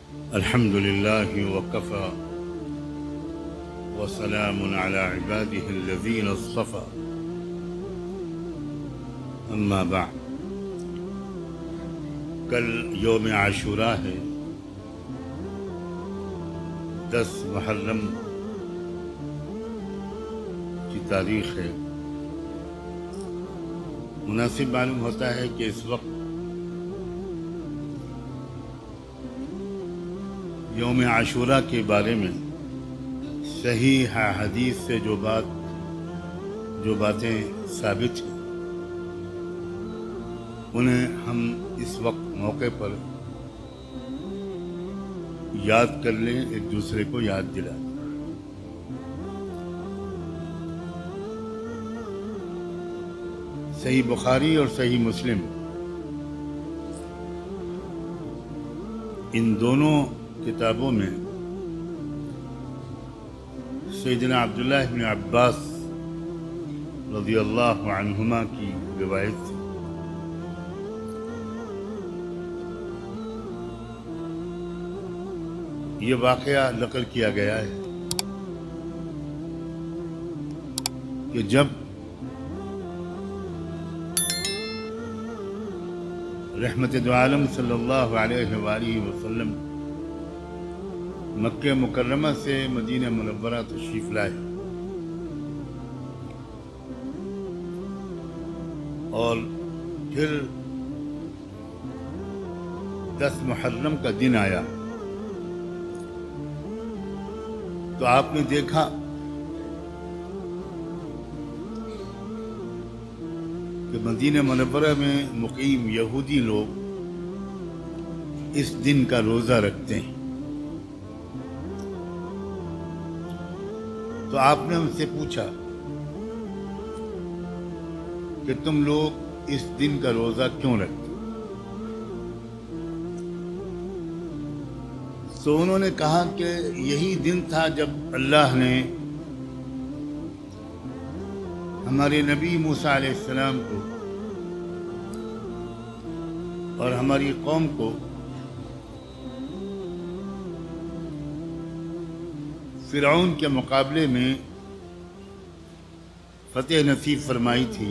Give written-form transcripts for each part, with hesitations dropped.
الحمد لله وكفى وسلام على عباده الذين اصطفى اما بعد. کل یوم عاشوراء ہے، 10 محرم کی تاریخ ہے۔ مناسب معلوم ہوتا ہے کہ اس وقت یوم عاشوراء کے بارے میں صحیح حدیث سے جو باتیں ثابت ہیں انہیں ہم اس وقت موقع پر یاد کر لیں، ایک دوسرے کو یاد دلائیں۔ صحیح بخاری اور صحیح مسلم، ان دونوں کتابوں میں سیدنا عبداللہ بن عباس رضی اللہ عنہما کی روایت سے یہ واقعہ نقل کیا گیا ہے کہ جب رحمت دو عالم صلی اللہ علیہ وآلہ وسلم مکہ مکرمہ سے مدینہ منورہ تشریف لائے اور پھر 10 محرم کا دن آیا تو آپ نے دیکھا کہ مدینہ منورہ میں مقیم یہودی لوگ اس دن کا روزہ رکھتے ہیں۔ تو آپ نے ان سے پوچھا کہ تم لوگ اس دن کا روزہ کیوں رکھتے؟ تو انہوں نے کہا کہ یہی دن تھا جب اللہ نے ہمارے نبی موسیٰ علیہ السلام کو اور ہماری قوم کو فرعون کے مقابلے میں فتح نصیب فرمائی تھی،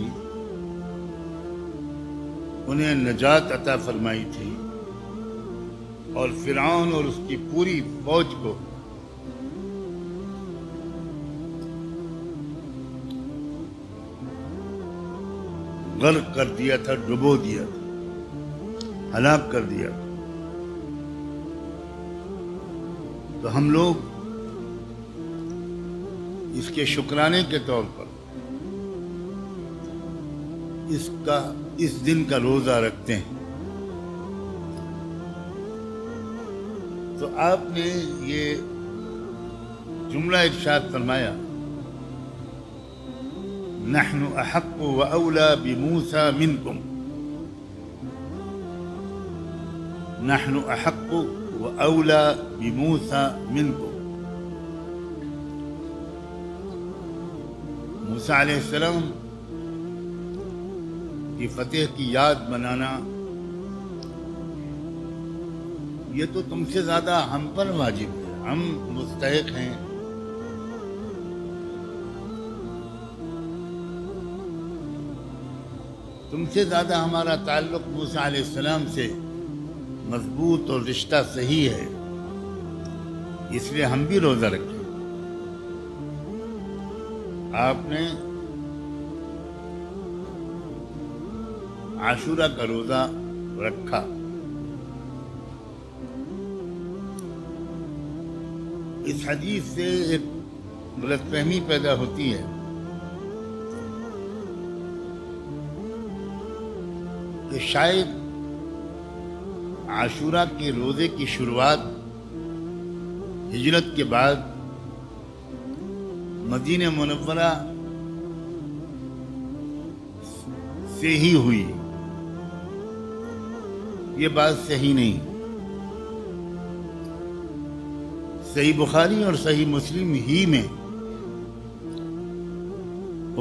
انہیں نجات عطا فرمائی تھی اور فرعون اور اس کی پوری فوج کو غرق کر دیا تھا، ڈبو دیا تھا، ہلاک کر دیا تھا۔ تو ہم لوگ اس کے شکرانے کے طور پر اس دن کا روزہ رکھتے ہیں۔ تو آپ نے یہ جملہ ارشاد فرمایا، نحن احق و اولا بموسیٰ منکم، نحن احق و اولا بموسیٰ منکم۔ موسیٰ علیہ السلام کی فتح کی یاد منانا یہ تو تم سے زیادہ ہم پر واجب ہے، ہم مستحق ہیں۔ تم سے زیادہ ہمارا تعلق موسیٰ علیہ السلام سے مضبوط اور رشتہ صحیح ہے، اس لیے ہم بھی روزہ رکھیں۔ آپ نے عاشوراء کا روزہ رکھا۔ اس حدیث سے ایک غلط فہمی پیدا ہوتی ہے کہ شاید عاشوراء کے روزے کی شروعات ہجرت کے بعد مدینہ منورہ سے ہی ہوئی۔ یہ بات صحیح نہیں۔ صحیح بخاری اور صحیح مسلم ہی میں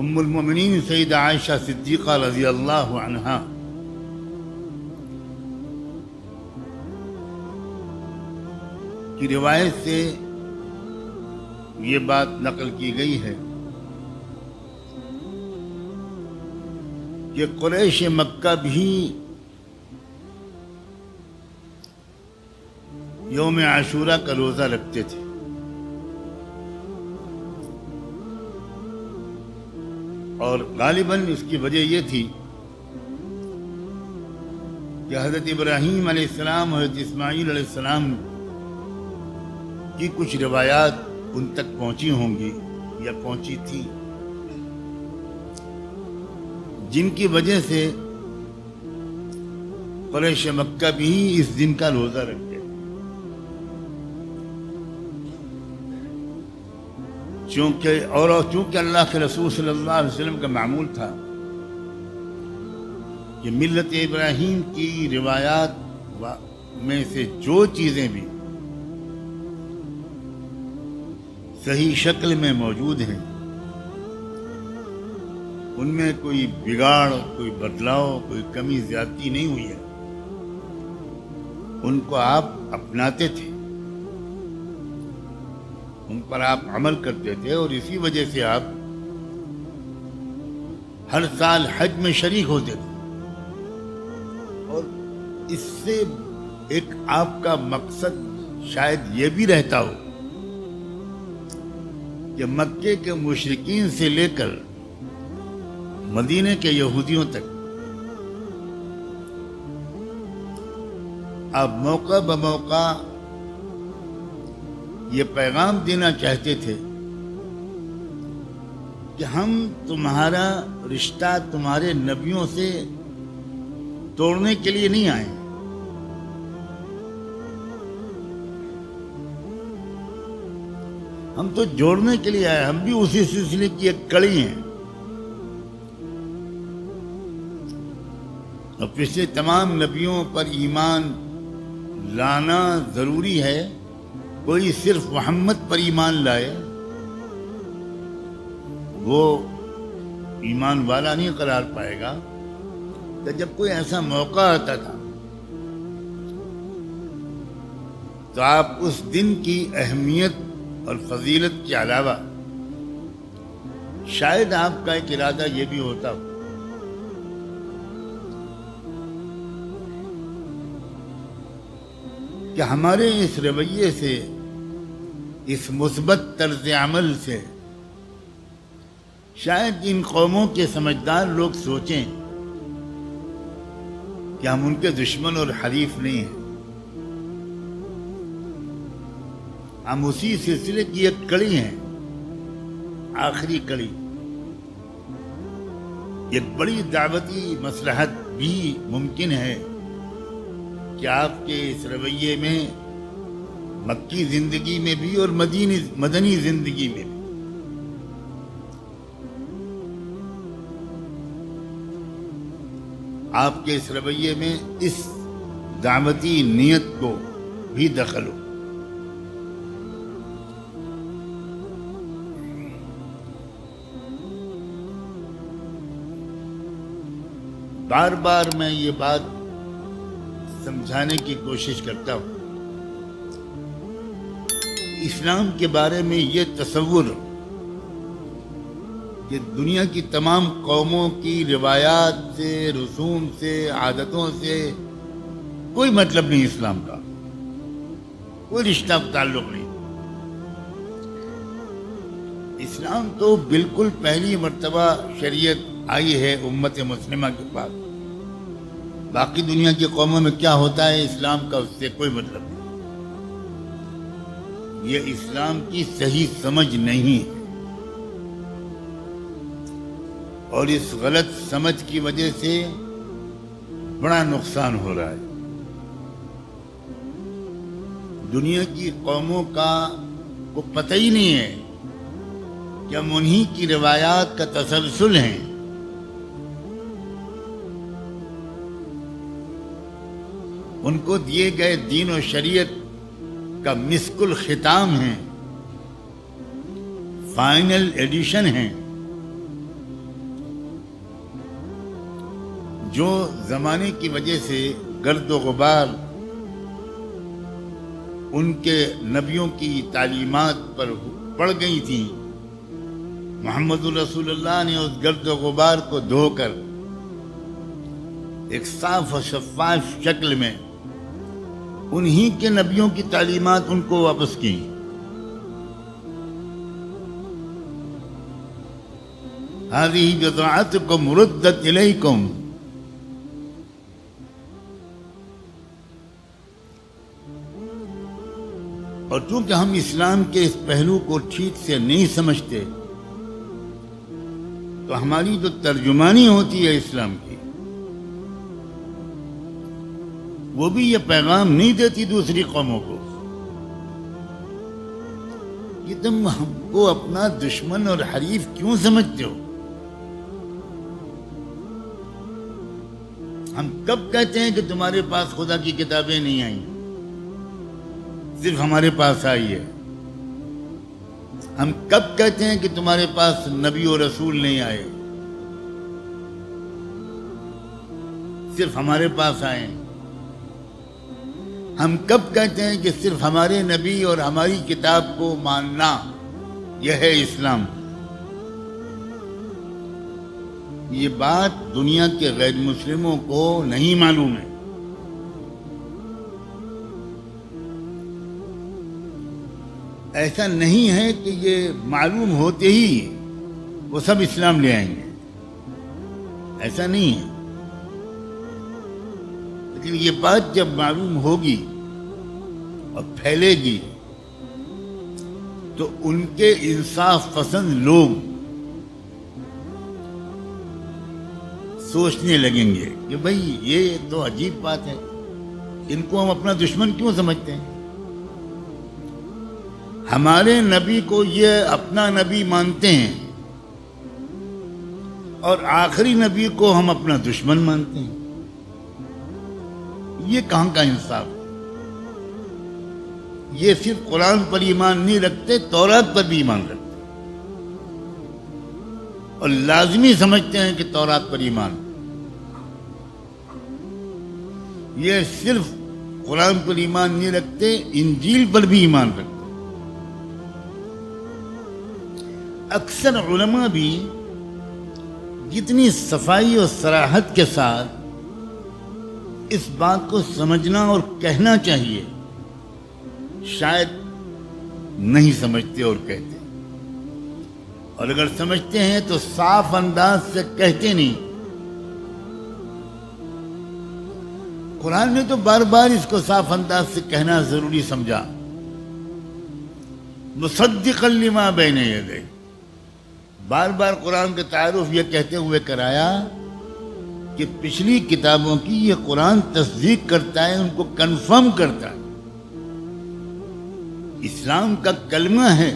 ام المؤمنین سیدہ عائشہ صدیقہ رضی اللہ عنہا کی روایت سے یہ بات نقل کی گئی ہے کہ قریش مکہ بھی یوم عاشورہ کا روزہ رکھتے تھے، اور غالباً اس کی وجہ یہ تھی کہ حضرت ابراہیم علیہ السلام اور حضرت اسماعیل علیہ السلام کی کچھ روایات ان تک پہنچی ہوں گی یا پہنچی تھی، جن کی وجہ سے قریش مکہ بھی اس دن کا روزہ رکھتے، چونکہ اللہ کے رسول صلی اللہ علیہ وسلم کا معمول تھا کہ ملت ابراہیم کی روایات میں سے جو چیزیں بھی صحیح شکل میں موجود ہیں ان میں کوئی بگاڑ، کوئی بدلاؤ، کوئی کمی زیادتی نہیں ہوئی ہے، ان کو آپ اپناتے تھے، ان پر آپ عمل کرتے تھے، اور اسی وجہ سے آپ ہر سال حج میں شریک ہوتے تھے، اور اس سے ایک آپ کا مقصد شاید یہ بھی رہتا ہو کہ مکے کے مشرکین سے لے کر مدینے کے یہودیوں تک آپ موقع بموقع یہ پیغام دینا چاہتے تھے کہ ہم تمہارا رشتہ تمہارے نبیوں سے توڑنے کے لیے نہیں آئے، ہم تو جوڑنے کے لیے آئے، ہم بھی اسی سلسلے کی ایک کڑی ہیں، اور پچھلے تمام نبیوں پر ایمان لانا ضروری ہے، کوئی صرف محمد پر ایمان لائے وہ ایمان والا نہیں قرار پائے گا۔ تو جب کوئی ایسا موقع آتا تھا تو آپ اس دن کی اہمیت اور فضیلت کے علاوہ شاید آپ کا ایک ارادہ یہ بھی ہوتا ہو کہ ہمارے اس رویے سے، اس مثبت طرز عمل سے شاید ان قوموں کے سمجھدار لوگ سوچیں کہ ہم ان کے دشمن اور حریف نہیں ہیں، ہم اسی سلسلے کی ایک کڑی ہیں، آخری کڑی۔ ایک بڑی دعوتی مصلحت بھی ممکن ہے کہ آپ کے اس رویے میں مکی زندگی میں بھی اور مدنی زندگی میں بھی آپ کے اس رویے میں اس دعوتی نیت کو بھی دخل ہو۔ بار بار میں یہ بات سمجھانے کی کوشش کرتا ہوں، اسلام کے بارے میں یہ تصور کہ دنیا کی تمام قوموں کی روایات سے، رسوم سے، عادتوں سے کوئی مطلب نہیں، اسلام کا کوئی رشتہ تعلق نہیں۔ اسلام تو بالکل پہلی مرتبہ شریعت آئی ہے امت مسلمہ کے پاس، باقی دنیا کی قوموں میں کیا ہوتا ہے اسلام کا اس سے کوئی مطلب نہیں۔ یہ اسلام کی صحیح سمجھ نہیں ہے، اور اس غلط سمجھ کی وجہ سے بڑا نقصان ہو رہا ہے۔ دنیا کی قوموں کو پتہ ہی نہیں ہے کہ ہم انہی کی روایات کا تسلسل ہیں، ان کو دیے گئے دین و شریعت کا مسک الختام ہیں، فائنل ایڈیشن ہیں، جو زمانے کی وجہ سے گرد و غبار ان کے نبیوں کی تعلیمات پر پڑ گئی تھیں، محمد رسول اللہ نے اس گرد و غبار کو دھو کر ایک صاف و شفاف شکل میں انہی کے نبیوں کی تعلیمات ان کو واپس کی۔ هذه بضاعتكم ردت إليكم۔ اور چونکہ ہم اسلام کے اس پہلو کو ٹھیک سے نہیں سمجھتے تو ہماری جو ترجمانی ہوتی ہے اسلام کی وہ بھی یہ پیغام نہیں دیتی دوسری قوموں کو کہ تم ہم کو اپنا دشمن اور حریف کیوں سمجھتے ہو۔ ہم کب کہتے ہیں کہ تمہارے پاس خدا کی کتابیں نہیں آئیں، صرف ہمارے پاس آئی ہے؟ ہم کب کہتے ہیں کہ تمہارے پاس نبی و رسول نہیں آئے، صرف ہمارے پاس آئے؟ ہم کب کہتے ہیں کہ صرف ہمارے نبی اور ہماری کتاب کو ماننا یہ ہے اسلام؟ یہ بات دنیا کے غیر مسلموں کو نہیں معلوم ہے۔ ایسا نہیں ہے کہ یہ معلوم ہوتے ہی وہ سب اسلام لے آئیں گے، ایسا نہیں ہے۔ لیکن یہ بات جب معلوم ہوگی اور پھیلے گی تو ان کے انصاف پسند لوگ سوچنے لگیں گے کہ بھئی یہ تو عجیب بات ہے، ان کو ہم اپنا دشمن کیوں سمجھتے ہیں؟ ہمارے نبی کو یہ اپنا نبی مانتے ہیں اور آخری نبی کو ہم اپنا دشمن مانتے ہیں، یہ کہاں کا انصاف؟ یہ صرف قرآن پر ایمان نہیں رکھتے، تورات پر بھی ایمان رکھتے اور لازمی سمجھتے ہیں کہ تورات پر ایمان۔ یہ صرف قرآن پر ایمان نہیں رکھتے، انجیل پر بھی ایمان رکھتے۔ اکثر علماء بھی جتنی صفائی اور صراحت کے ساتھ اس بات کو سمجھنا اور کہنا چاہیے شاید نہیں سمجھتے اور کہتے، اور اگر سمجھتے ہیں تو صاف انداز سے کہتے نہیں۔ قرآن نے تو بار بار اس کو صاف انداز سے کہنا ضروری سمجھا، مصدقا لما بین یدیہ، بار بار قرآن کا تعارف یہ کہتے ہوئے کرایا کہ پچھلی کتابوں کی یہ قرآن تصدیق کرتا ہے، ان کو کنفرم کرتا ہے۔ اسلام کا کلمہ ہے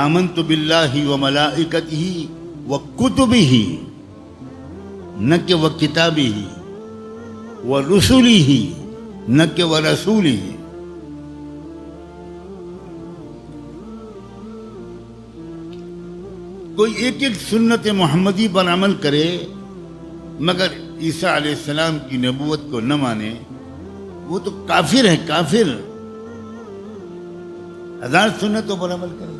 آمنت باللہ وملائکتہ وکتبہ، نہ کہ وکتابہ ورسلہ، نہ کہ ورسولہ۔ کوئی ایک ایک سنت محمدی پر عمل کرے مگر عیسیٰ علیہ السلام کی نبوت کو نہ مانے، وہ تو کافر ہے، کافر۔ 1000 سنتوں پر عمل کرے،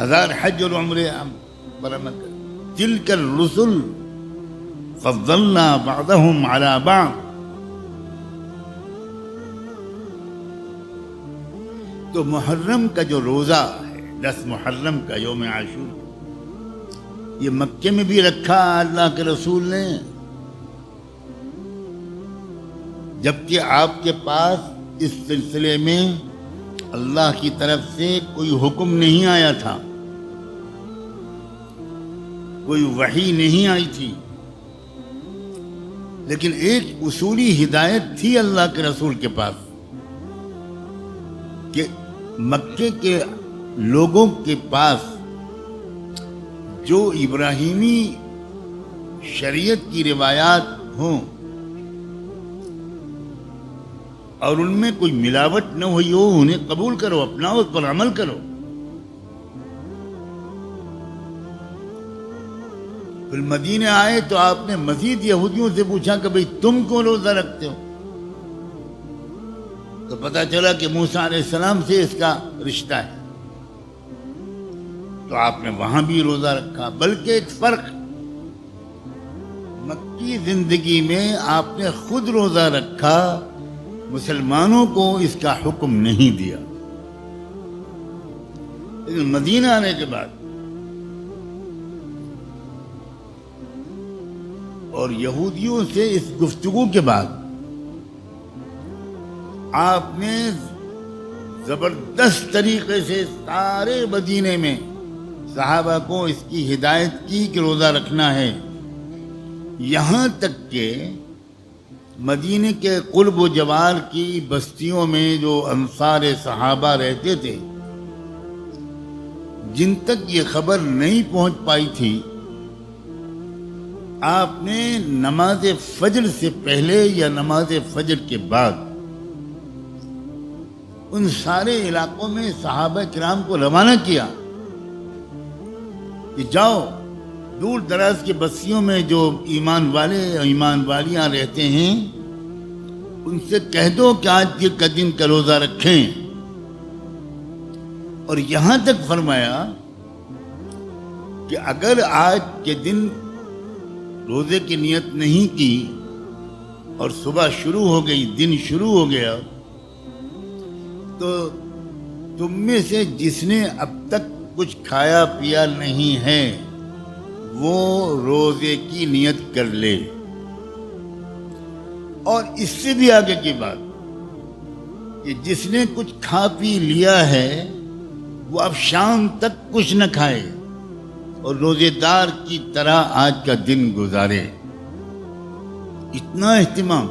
1000 حج اور عمرے پر عمل کرے۔ تلک الرسل فضلنا بعضهم على بعض۔ تو محرم کا جو روزہ ہے، 10 محرم کا یوم عاشور، یہ مکے میں بھی رکھا اللہ کے رسول نے، جبکہ آپ کے پاس اس سلسلے میں اللہ کی طرف سے کوئی حکم نہیں آیا تھا، کوئی وحی نہیں آئی تھی، لیکن ایک اصولی ہدایت تھی اللہ کے رسول کے پاس کہ مکے کے لوگوں کے پاس جو ابراہیمی شریعت کی روایات ہوں اور ان میں کوئی ملاوٹ نہ ہوئی ہو، انہیں قبول کرو، اپناؤ، اس پر عمل کرو۔ پھر مدینے آئے تو آپ نے مزید یہودیوں سے پوچھا کہ بھئی تم کیوں روزہ رکھتے ہو؟ تو پتہ چلا کہ موسیٰ علیہ السلام سے اس کا رشتہ ہے، تو آپ نے وہاں بھی روزہ رکھا۔ بلکہ ایک فرق، مکی زندگی میں آپ نے خود روزہ رکھا، مسلمانوں کو اس کا حکم نہیں دیا، لیکن مدینہ آنے کے بعد اور یہودیوں سے اس گفتگو کے بعد آپ نے زبردست طریقے سے سارے مدینے میں صحابہ کو اس کی ہدایت کی کہ روزہ رکھنا ہے، یہاں تک کہ مدینے کے قرب و جوار کی بستیوں میں جو انصار صحابہ رہتے تھے، جن تک یہ خبر نہیں پہنچ پائی تھی، آپ نے نماز فجر سے پہلے یا نماز فجر کے بعد ان سارے علاقوں میں صحابہ کرام کو روانہ کیا کہ جاؤ، دور دراز کے بستیوں میں جو ایمان والے اور ایمان والیاں رہتے ہیں، ان سے کہہ دو کہ آج کا دن کا روزہ رکھیں۔ اور یہاں تک فرمایا کہ اگر آج کے دن روزے کی نیت نہیں کی اور صبح شروع ہو گئی، دن شروع ہو گیا، تو تم میں سے جس نے اب تک کچھ کھایا پیا نہیں ہے وہ روزے کی نیت کر لے۔ اور اس سے بھی آگے کی بات کہ جس نے کچھ کھا پی لیا ہے وہ اب شام تک کچھ نہ کھائے اور روزے دار کی طرح آج کا دن گزارے۔ اتنا اہتمام،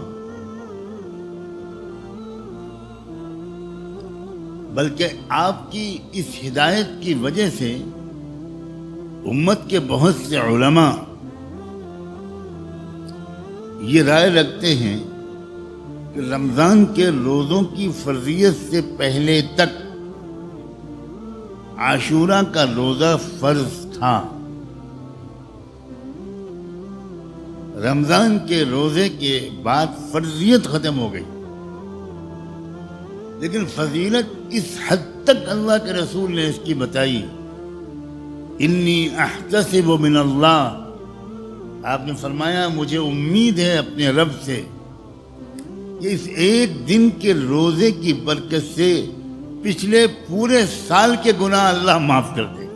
بلکہ آپ کی اس ہدایت کی وجہ سے امت کے بہت سے علماء یہ رائے رکھتے ہیں کہ رمضان کے روزوں کی فرضیت سے پہلے تک عاشوراء کا روزہ فرض تھا۔ رمضان کے روزے کے بعد فرضیت ختم ہو گئی، لیکن فضیلت اس حد تک اللہ کے رسول نے اس کی بتائی، انی احتسب من اللہ، آپ نے فرمایا مجھے امید ہے اپنے رب سے کہ اس ایک دن کے روزے کی برکت سے پچھلے پورے سال کے گناہ اللہ معاف کر دے۔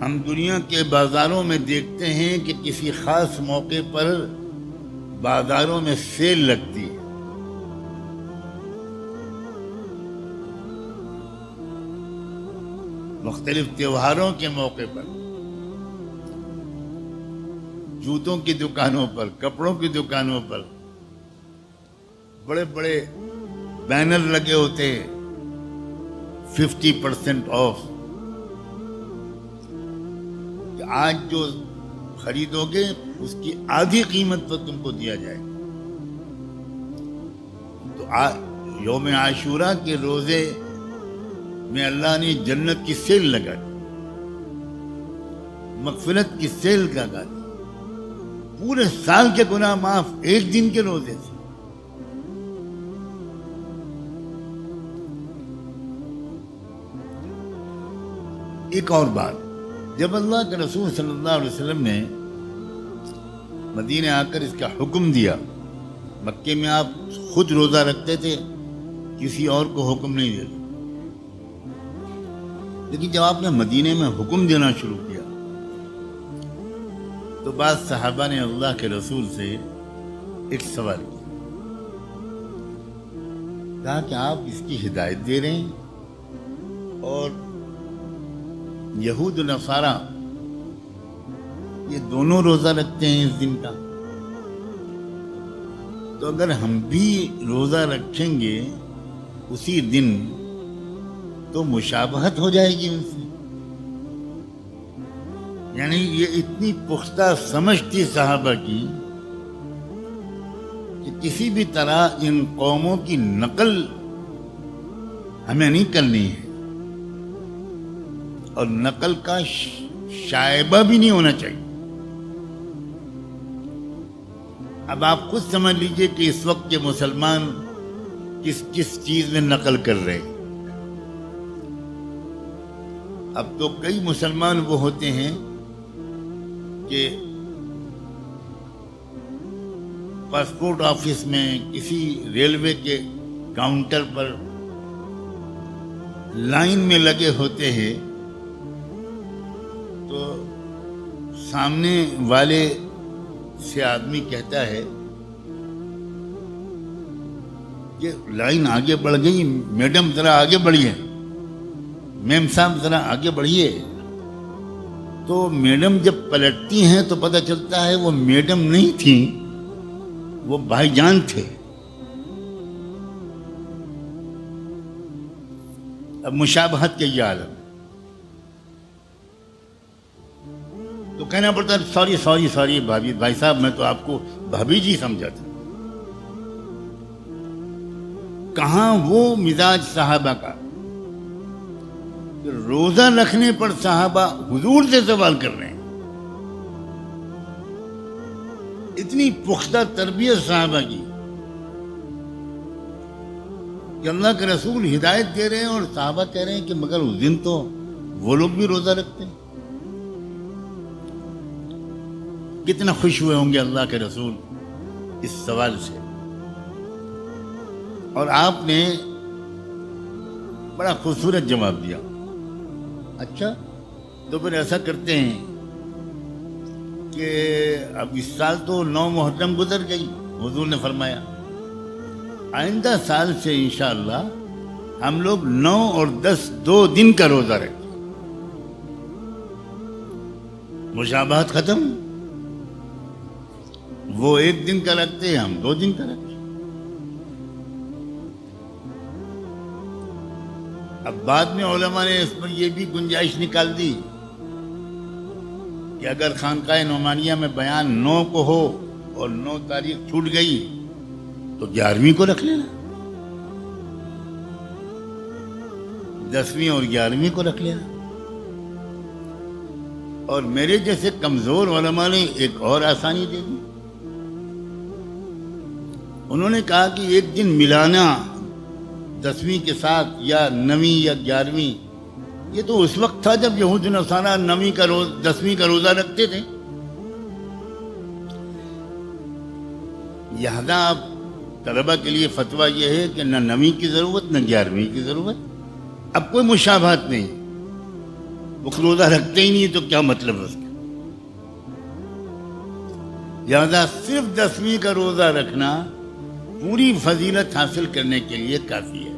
ہم دنیا کے بازاروں میں دیکھتے ہیں کہ کسی خاص موقع پر بازاروں میں سیل لگتی ہے، مختلف تہواروں کے موقع پر جوتوں کی دکانوں پر، کپڑوں کی دکانوں پر بڑے بڑے بینر لگے ہوتے ہیں 50% آف، کہ آج جو خریدو گے اس کی آدھی قیمت پر تم کو دیا جائے گا۔ تو یوم عاشوراء کے روزے میں اللہ نے جنت کی سیل لگا دی، مغفرت کی سیل لگا دی، پورے سال کے گناہ معاف ایک دن کے روزے سے۔ ایک اور بات، جب اللہ کے رسول صلی اللہ علیہ وسلم نے مدینہ آ کر اس کا حکم دیا، مکے میں آپ خود روزہ رکھتے تھے، کسی اور کو حکم نہیں دیتے، لیکن جب آپ نے مدینے میں حکم دینا شروع کیا تو بعض صحابہ نے اللہ کے رسول سے ایک سوال کیا، کہا کہ آپ اس کی ہدایت دے رہے ہیں اور یہود و نصارہ یہ دونوں روزہ رکھتے ہیں اس دن کا، تو اگر ہم بھی روزہ رکھیں گے اسی دن تو مشابہت ہو جائے گی ان سے۔ یعنی یہ اتنی پختہ سمجھ تھی صحابہ کی کہ کسی بھی طرح ان قوموں کی نقل ہمیں نہیں کرنی ہے، اور نقل کا شائبہ بھی نہیں ہونا چاہیے. اب آپ خود سمجھ لیجئے کہ اس وقت کے مسلمان کس کس چیز میں نقل کر رہے ہیں. اب تو کئی مسلمان وہ ہوتے ہیں کہ پاسپورٹ آفس میں کسی ریلوے کے کاؤنٹر پر لائن میں لگے ہوتے ہیں تو سامنے والے سے آدمی کہتا ہے کہ لائن آگے بڑھ گئی، میڈم ذرا آگے بڑھیے، میم صاحب ذرا آگے بڑھیے. تو میڈم جب پلٹتی ہیں تو پتہ چلتا ہے وہ میڈم نہیں تھیں، وہ بھائی جان تھے. اب مشابہت کے یہ عالم تو کہنا پڑتا ہے سوری سوری سوری بھائی صاحب، میں تو آپ کو بھابھی جی سمجھا تھا. کہاں وہ مزاج صحابہ کا کہ روزہ رکھنے پر صحابہ حضور سے سوال کر رہے ہیں. اتنی پختہ تربیت صحابہ کی کہ اللہ کے رسول ہدایت دے رہے ہیں اور صحابہ کہہ رہے ہیں کہ مگر اس دن تو وہ لوگ بھی روزہ رکھتے ہیں. کتنا خوش ہوئے ہوں گے اللہ کے رسول اس سوال سے. اور آپ نے بڑا خوبصورت جواب دیا. اچھا تو پھر ایسا کرتے ہیں کہ اب اس سال تو 9 محرم گزر گئی، حضور نے فرمایا آئندہ سال سے انشاءاللہ ہم لوگ 9 اور 10 2 دن کا روزہ رکھیں. مشابہت ختم. وہ 1 دن کا رکھتے ہیں، ہم 2 دن کا رکھتے. اب بعد میں علماء نے اس پر یہ بھی گنجائش نکال دی کہ اگر خانقاہ نعمانیہ میں بیان 9 کو ہو اور 9 تاریخ چھوٹ گئی تو 11ویں کو رکھ لینا، 10ویں اور 11ویں کو رکھ لینا. اور میرے جیسے کمزور علماء نے ایک اور آسانی دے دی. انہوں نے کہا کہ 1 دن ملانا 10ویں کے ساتھ یا 9ویں یا 11ویں، یہ تو اس وقت تھا جب یہود نصارہ 10ویں کا روزہ رکھتے تھے. لہذا اب طلبہ کے لیے فتویٰ یہ ہے کہ نہ 9ویں کی ضرورت نہ 11ویں کی ضرورت. اب کوئی مشابہت نہیں، وہ روزہ رکھتے ہی نہیں تو کیا مطلب ہے اس کا. لہذا صرف 10ویں کا روزہ رکھنا پوری فضیلت حاصل کرنے کے لیے کافی ہے.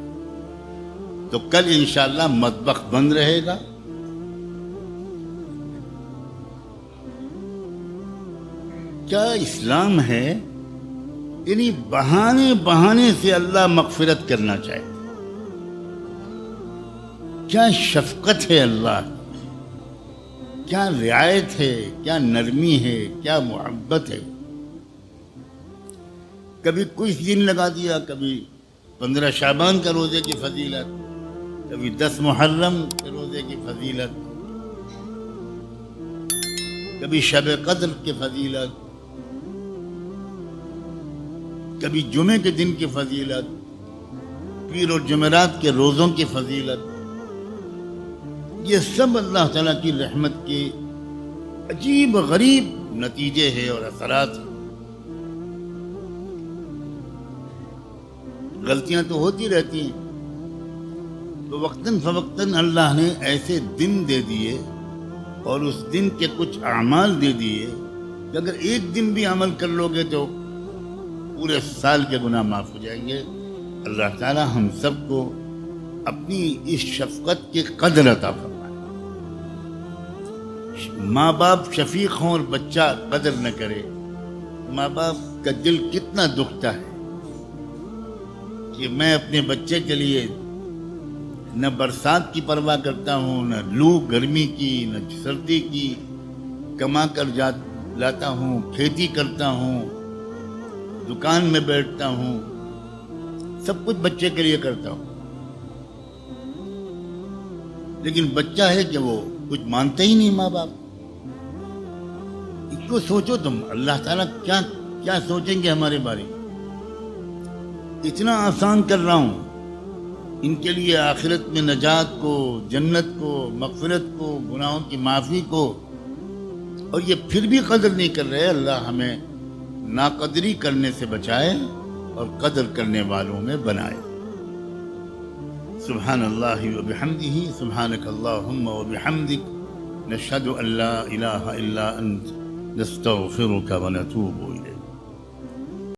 تو کل انشاءاللہ مطبخ بند رہے گا. کیا اسلام ہے؟ یعنی بہانے سے اللہ مغفرت کرنا چاہے. کیا شفقت ہے اللہ، کیا رعایت ہے، کیا نرمی ہے، کیا محبت ہے. کبھی کچھ دن لگا دیا، کبھی 15 شعبان کا روزے کی فضیلت، کبھی 10 محرم کے روزے کی فضیلت، کبھی شب قدر کی فضیلت، کبھی جمعے کے دن کی فضیلت، پیر اور جمعرات کے روزوں کی فضیلت. یہ سب اللہ تعالیٰ کی رحمت کے عجیب غریب نتیجے ہیں اور اثرات ہیں. غلطیاں تو ہوتی رہتی ہیں، تو وقتاً فوقتاً اللہ نے ایسے دن دے دیے اور اس دن کے کچھ اعمال دے دیے کہ اگر 1 دن بھی عمل کر لو گے تو پورے سال کے گناہ معاف ہو جائیں گے. اللہ تعالی ہم سب کو اپنی اس شفقت کی قدر عطا فرمائے. ماں باپ شفیق ہوں اور بچہ قدر نہ کرے، ماں باپ کا دل کتنا دکھتا ہے کہ میں اپنے بچے کے لیے نہ برسات کی پرواہ کرتا ہوں، نہ لو گرمی کی، نہ سردی کی، کما کر لاتا ہوں، کھیتی کرتا ہوں، دکان میں بیٹھتا ہوں، سب کچھ بچے کے لیے کرتا ہوں. لیکن بچہ ہے کہ وہ کچھ مانتے ہی نہیں ماں باپ. اس کو سوچو تم، اللہ تعالیٰ کیا کیا سوچیں گے ہمارے بارے میں. اتنا آسان کر رہا ہوں ان کے لیے آخرت میں نجات کو، جنت کو، مغفرت کو، گناہوں کی معافی کو، اور یہ پھر بھی قدر نہیں کر رہے. اللہ ہمیں ناقدری کرنے سے بچائے اور قدر کرنے والوں میں بنائے. سبحان اللہ وبحمدہ، سبحانک اللہم وبحمدک، نشہد ان لا الہ الا انت، نستغفرک ونتوب الیک.